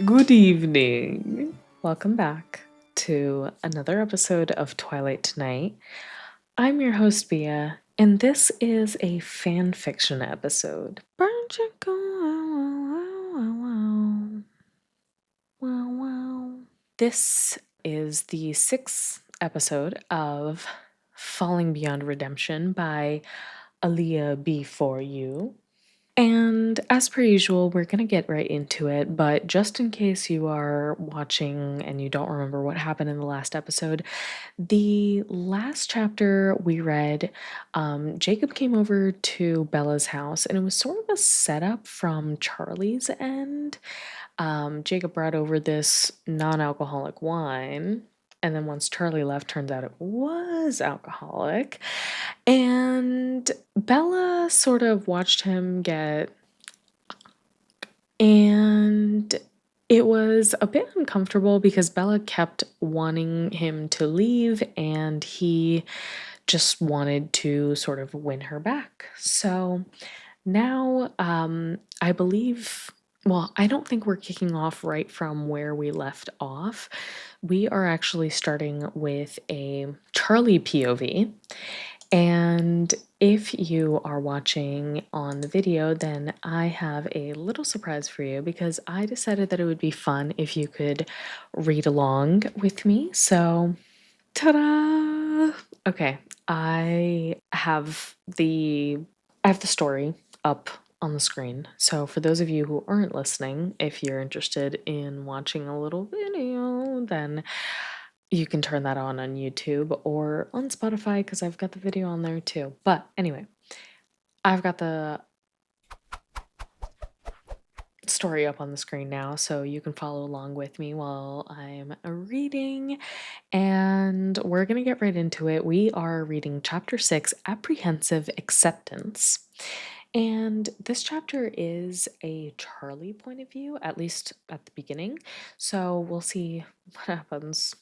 Good evening. Welcome back to another episode of Twilight Tonight. I'm your host, Bia, and this is a fan fiction episode. This is the sixth episode of Falling Beyond Redemption by Aaliyah B4U. And as per usual, we're going to get right into it. But just in case you are watching and you don't remember what happened in the last episode, the last chapter we read, Jacob came over to Bella's house and it was sort of a setup from Charlie's end. Jacob brought over this non alcoholic wine. And then once Charlie left, turns out it was alcoholic. And Bella sort of watched him get, and it was a bit uncomfortable because Bella kept wanting him to leave and he just wanted to sort of win her back. So now I believe, well, I don't think we're kicking off right from where we left off. We are actually starting with a Charlie POV. And if you are watching on the video, then I have a little surprise for you because I decided that it would be fun if you could read along with me. So, ta-da! Okay, I have the story up on the screen. So for those of you who aren't listening, if you're interested in watching a little video, then you can turn that on YouTube or on Spotify because I've got the video on there too. But anyway, I've got the story up on the screen now, so you can follow along with me while I'm reading. And we're going to get right into it. We are reading Chapter 6, Apprehensive Acceptance. And this chapter is a Charlie point of view, at least at the beginning. So we'll see what happens,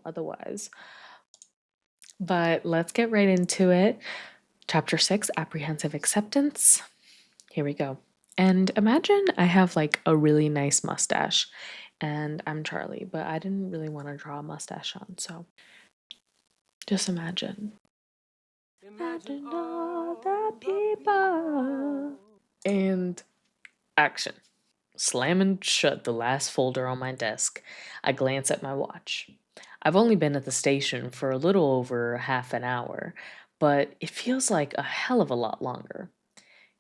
otherwise. But let's get right into it. Chapter 6, Apprehensive Acceptance. Here we go. And imagine I have like a really nice mustache and I'm Charlie, but I didn't really want to draw a mustache on, so just imagine. Imagine all the people. And action. Slamming shut the last folder on my desk, I glance at my watch. I've only been at the station for a little over half an hour, but it feels like a hell of a lot longer.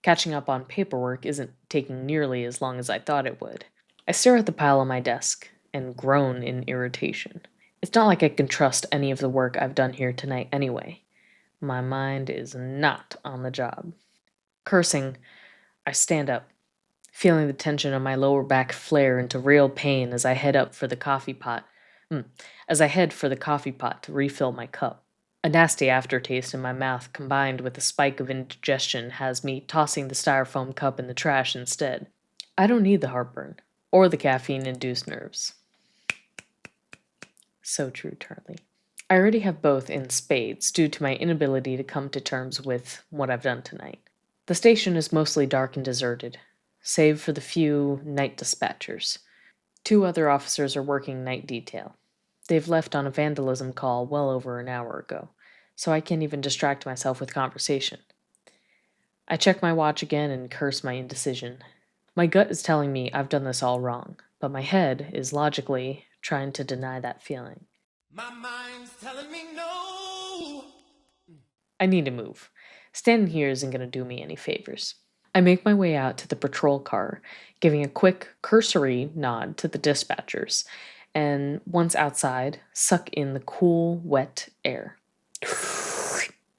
Catching up on paperwork isn't taking nearly as long as I thought it would. I stare at the pile on my desk and groan in irritation. It's not like I can trust any of the work I've done here tonight anyway. My mind is not on the job. Cursing, I stand up, feeling the tension on my lower back flare into real pain as I head for the coffee pot to refill my cup. A nasty aftertaste in my mouth combined with a spike of indigestion has me tossing the styrofoam cup in the trash instead. I don't need the heartburn or the caffeine-induced nerves. So true, Charlie. I already have both in spades due to my inability to come to terms with what I've done tonight. The station is mostly dark and deserted, save for the few night dispatchers. 2 other officers are working night detail. They've left on a vandalism call well over an hour ago, so I can't even distract myself with conversation. I check my watch again and curse my indecision. My gut is telling me I've done this all wrong, but my head is logically trying to deny that feeling. My mind's telling me no. I need to move. Standing here isn't going to do me any favors. I make my way out to the patrol car, giving a quick, cursory nod to the dispatchers, and once outside, suck in the cool, wet air.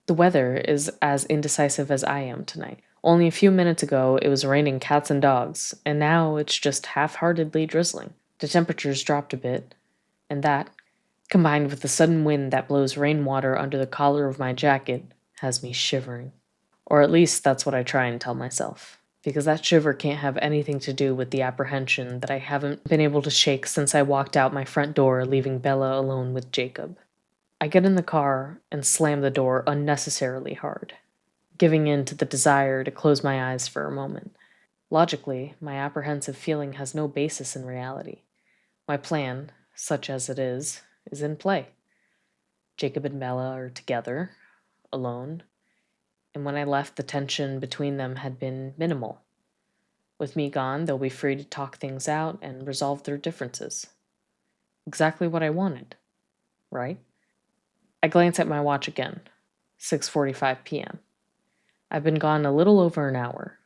The weather is as indecisive as I am tonight. Only a few minutes ago, it was raining cats and dogs, and now it's just half-heartedly drizzling. The temperature's dropped a bit, and that, combined with the sudden wind that blows rainwater under the collar of my jacket, has me shivering. Or at least that's what I try and tell myself, because that shiver can't have anything to do with the apprehension that I haven't been able to shake since I walked out my front door, leaving Bella alone with Jacob. I get in the car and slam the door unnecessarily hard, giving in to the desire to close my eyes for a moment. Logically, my apprehensive feeling has no basis in reality. My plan, such as it is in play. Jacob and Bella are together, alone, and when I left, the tension between them had been minimal. With me gone, they'll be free to talk things out and resolve their differences. Exactly what I wanted, right? I glance at my watch again. 6:45 p.m. I've been gone a little over an hour.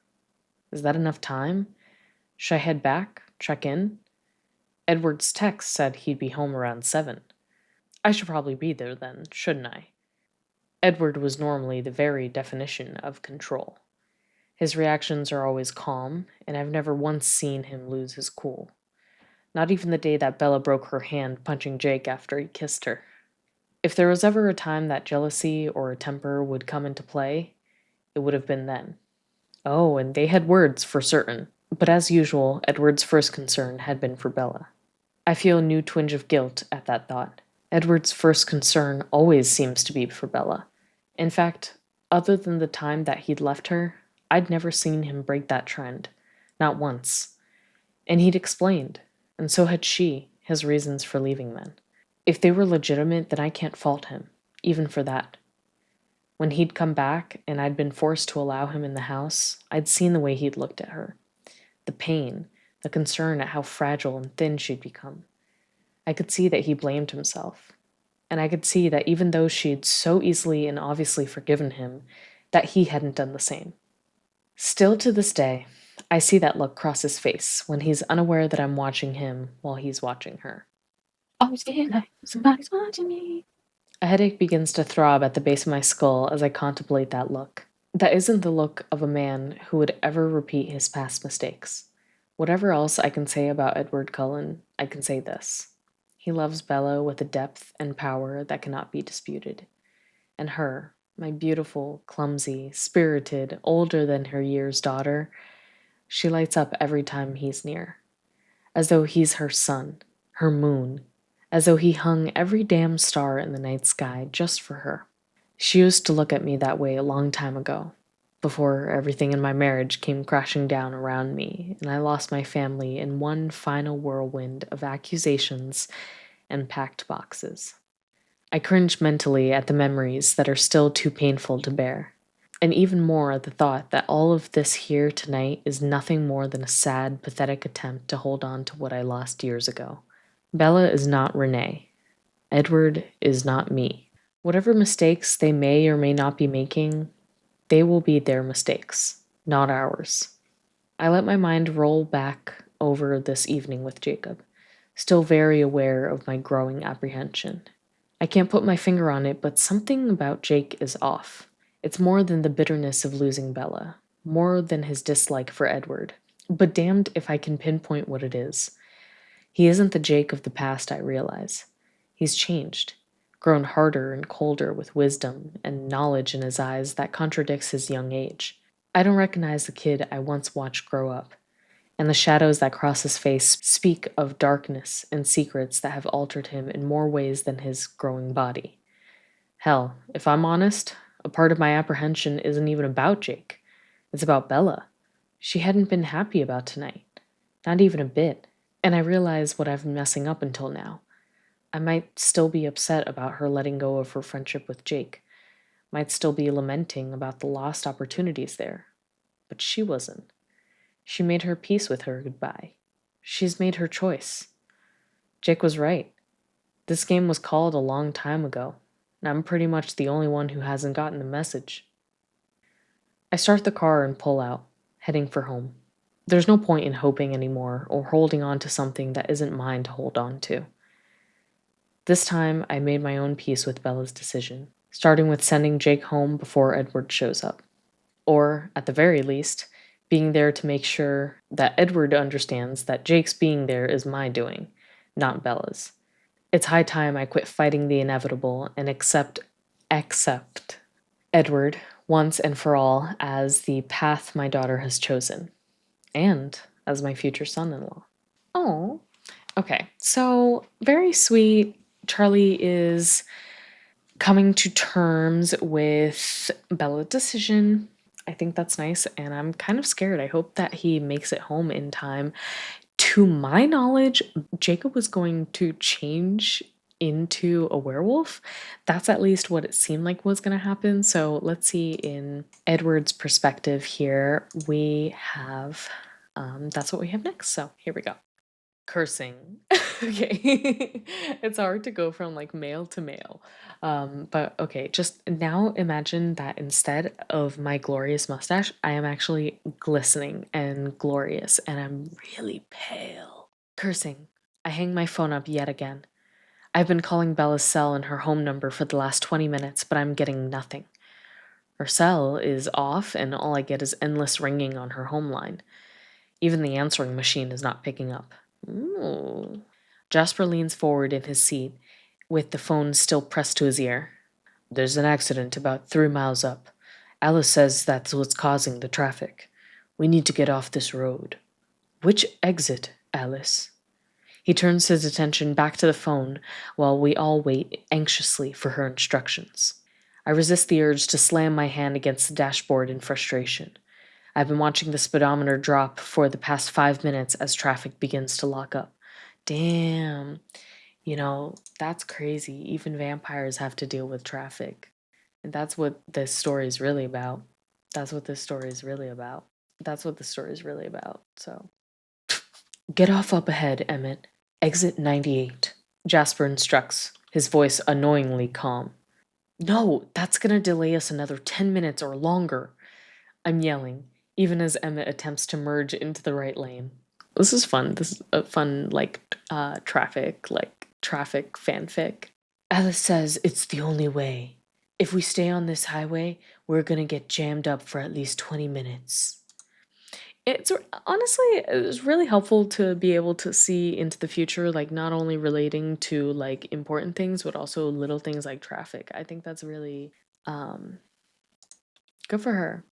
Is that enough time? Should I head back, check in? Edward's text said he'd be home around 7. I should probably be there then, shouldn't I? Edward was normally the very definition of control. His reactions are always calm, and I've never once seen him lose his cool. Not even the day that Bella broke her hand punching Jake after he kissed her. If there was ever a time that jealousy or a temper would come into play, it would have been then. Oh, and they had words for certain. But as usual, Edward's first concern had been for Bella. I feel a new twinge of guilt at that thought. Edward's first concern always seems to be for Bella. In fact, other than the time that he'd left her, I'd never seen him break that trend. Not once. And he'd explained, and so had she, his reasons for leaving men. If they were legitimate, then I can't fault him, even for that. When he'd come back and I'd been forced to allow him in the house, I'd seen the way he'd looked at her. The pain, the concern at how fragile and thin she'd become. I could see that he blamed himself. And I could see that even though she'd so easily and obviously forgiven him, that he hadn't done the same. Still to this day, I see that look cross his face when he's unaware that I'm watching him while he's watching her. Always feel like somebody's watching me. A headache begins to throb at the base of my skull as I contemplate that look. That isn't the look of a man who would ever repeat his past mistakes. Whatever else I can say about Edward Cullen, I can say this. He loves Bella with a depth and power that cannot be disputed. And her, my beautiful, clumsy, spirited, older than her years daughter, she lights up every time he's near. As though he's her sun, her moon, as though he hung every damn star in the night sky just for her. She used to look at me that way a long time ago, before everything in my marriage came crashing down around me and I lost my family in one final whirlwind of accusations and packed boxes. I cringe mentally at the memories that are still too painful to bear, and even more at the thought that all of this here tonight is nothing more than a sad, pathetic attempt to hold on to what I lost years ago. Bella is not Renee. Edward is not me. Whatever mistakes they may or may not be making, they will be their mistakes, not ours. I let my mind roll back over this evening with Jacob, still very aware of my growing apprehension. I can't put my finger on it, but something about Jake is off. It's more than the bitterness of losing Bella, more than his dislike for Edward. But damned if I can pinpoint what it is. He isn't the Jake of the past, I realize. He's changed, grown harder and colder with wisdom and knowledge in his eyes that contradicts his young age. I don't recognize the kid I once watched grow up, and the shadows that cross his face speak of darkness and secrets that have altered him in more ways than his growing body. Hell, if I'm honest, a part of my apprehension isn't even about Jake. It's about Bella. She hadn't been happy about tonight. Not even a bit. And I realize what I've been messing up until now. I might still be upset about her letting go of her friendship with Jake. Might still be lamenting about the lost opportunities there. But she wasn't. She made her peace with her goodbye. She's made her choice. Jake was right. This game was called a long time ago, and I'm pretty much the only one who hasn't gotten the message. I start the car and pull out, heading for home. There's no point in hoping anymore or holding on to something that isn't mine to hold on to. This time, I made my own peace with Bella's decision, starting with sending Jake home before Edward shows up. Or, at the very least, being there to make sure that Edward understands that Jake's being there is my doing, not Bella's. It's high time I quit fighting the inevitable and accept Edward once and for all as the path my daughter has chosen, and as my future son-in-law. Oh, okay. So, very sweet. Charlie is coming to terms with Bella's decision. I think that's nice, and I'm kind of scared. I hope that he makes it home in time. To my knowledge, Jacob was going to change into a werewolf. That's at least what it seemed like was going to happen. So let's see, in Edward's perspective here, we have that's what we have next. So here we go. Cursing. Okay. It's hard to go from like male to male. But okay, just now imagine that instead of my glorious mustache, I am actually glistening and glorious, and I'm really pale. Cursing. I hang my phone up yet again. I've been calling Bella's cell and her home number for the last 20 minutes, but I'm getting nothing. Her cell is off, and all I get is endless ringing on her home line. Even the answering machine is not picking up. Ooh. Jasper leans forward in his seat, with the phone still pressed to his ear. There's an accident about 3 miles up. Alice says that's what's causing the traffic. We need to get off this road. Which exit, Alice? He turns his attention back to the phone while we all wait anxiously for her instructions. I resist the urge to slam my hand against the dashboard in frustration. I've been watching the speedometer drop for the past 5 minutes as traffic begins to lock up. Damn. That's crazy. Even vampires have to deal with traffic. And that's what this story is really about. That's what this story is really about. That's what the story is really about. So, get off up ahead, Emmett. Exit 98. Jasper instructs, his voice annoyingly calm. No, that's gonna delay us another 10 minutes or longer. I'm yelling, even as Emmett attempts to merge into the right lane. This is fun. This is a fun, traffic fanfic. Alice says it's the only way. If we stay on this highway, we're gonna get jammed up for at least 20 minutes. It's honestly, it's really helpful to be able to see into the future, like not only relating to like important things, but also little things like traffic. I think that's really good for her.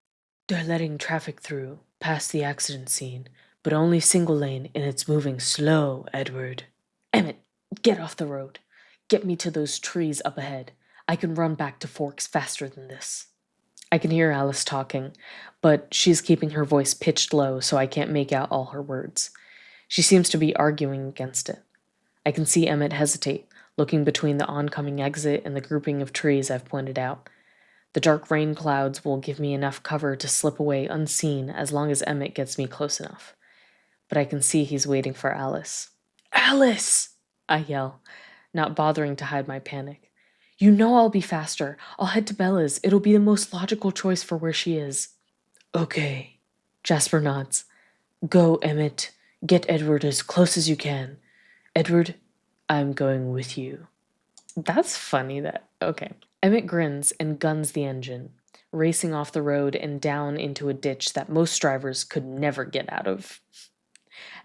They're letting traffic through, past the accident scene, but only single lane and it's moving slow, Edward. Emmett, get off the road. Get me to those trees up ahead. I can run back to Forks faster than this. I can hear Alice talking, but she's keeping her voice pitched low so I can't make out all her words. She seems to be arguing against it. I can see Emmett hesitate, looking between the oncoming exit and the grouping of trees I've pointed out. The dark rain clouds will give me enough cover to slip away unseen as long as Emmett gets me close enough. But I can see he's waiting for Alice. Alice! I yell, not bothering to hide my panic. You know I'll be faster. I'll head to Bella's. It'll be the most logical choice for where she is. Okay. Jasper nods. Go, Emmett. Get Edward as close as you can. Edward, I'm going with you. That's funny okay. Emmett grins and guns the engine, racing off the road and down into a ditch that most drivers could never get out of.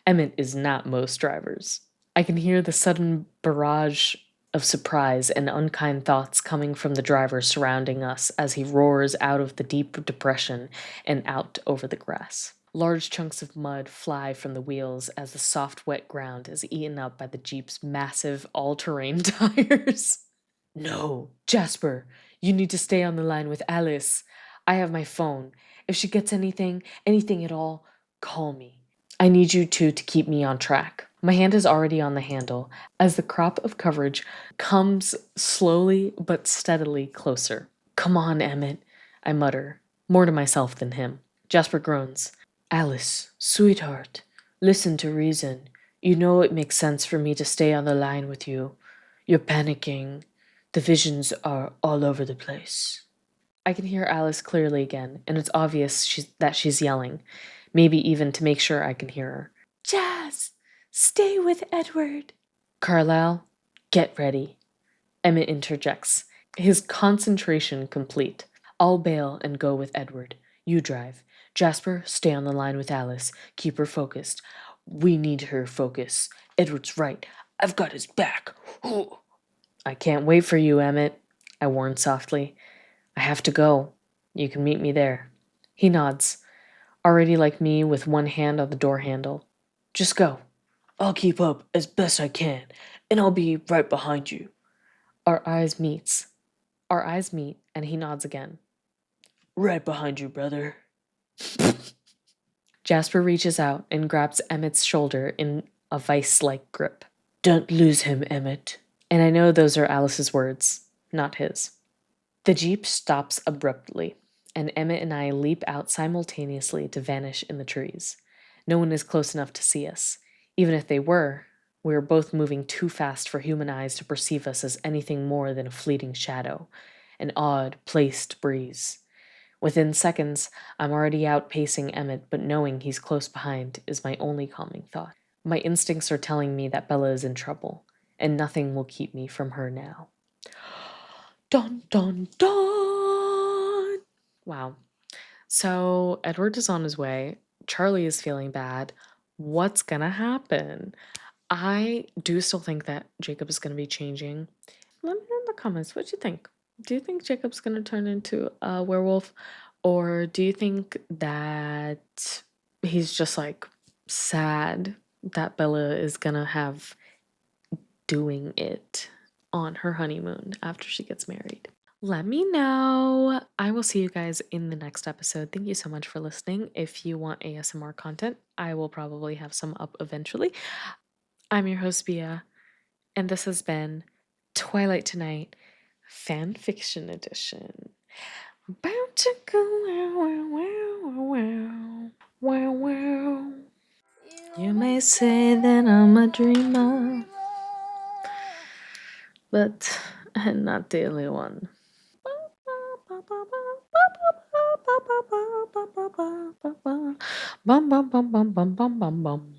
Emmett is not most drivers. I can hear the sudden barrage of surprise and unkind thoughts coming from the driver surrounding us as he roars out of the deep depression and out over the grass. Large chunks of mud fly from the wheels as the soft, wet ground is eaten up by the Jeep's massive all-terrain tires. No, Jasper, you need to stay on the line with Alice. I have my phone. If she gets anything at all, call me. I need you two to keep me on track. My hand is already on the handle as the crop of coverage comes slowly but steadily closer. Come on, Emmett, I mutter, more to myself than him. Jasper groans. Alice, sweetheart, listen to reason. You know it makes sense for me to stay on the line with you. You're panicking. The visions are all over the place. I can hear Alice clearly again, and it's obvious that she's yelling, maybe even to make sure I can hear her. Jazz, stay with Edward. Carlisle, get ready. Emmett interjects, his concentration complete. I'll bail and go with Edward. You drive. Jasper, stay on the line with Alice. Keep her focused. We need her focus. Edward's right. I've got his back. Ooh. I can't wait for you, Emmett, I warn softly. I have to go. You can meet me there. He nods, already like me with one hand on the door handle. Just go. I'll keep up as best I can, and I'll be right behind you. Our eyes meet, and he nods again. Right behind you, brother. Jasper reaches out and grabs Emmett's shoulder in a vice-like grip. Don't lose him, Emmett. And I know those are Alice's words, not his. The jeep stops abruptly, and Emmett and I leap out simultaneously to vanish in the trees. No one is close enough to see us. Even if they were, we are both moving too fast for human eyes to perceive us as anything more than a fleeting shadow, an odd, placed breeze. Within seconds, I'm already outpacing Emmett, but knowing he's close behind is my only calming thought. My instincts are telling me that Bella is in trouble, and nothing will keep me from her now. Dun dun dun! Wow. So Edward is on his way. Charlie is feeling bad. What's gonna happen? I do still think that Jacob is gonna be changing. Let me know in the comments what you think. Do you think Jacob's gonna turn into a werewolf? Or do you think that he's just like sad that Bella is gonna have doing it on her honeymoon after she gets married? Let me know. I will see you guys in the next episode. Thank you so much for listening. If you want ASMR content, I will probably have some up eventually. I'm your host, Bia, and this has been Twilight Tonight Fan Fiction Edition. About to go wow, wow, wow, wow, wow, wow. You may say that I'm a dreamer, but not the only one. Bum bum bum bum bum bum bum bum bum bum bum.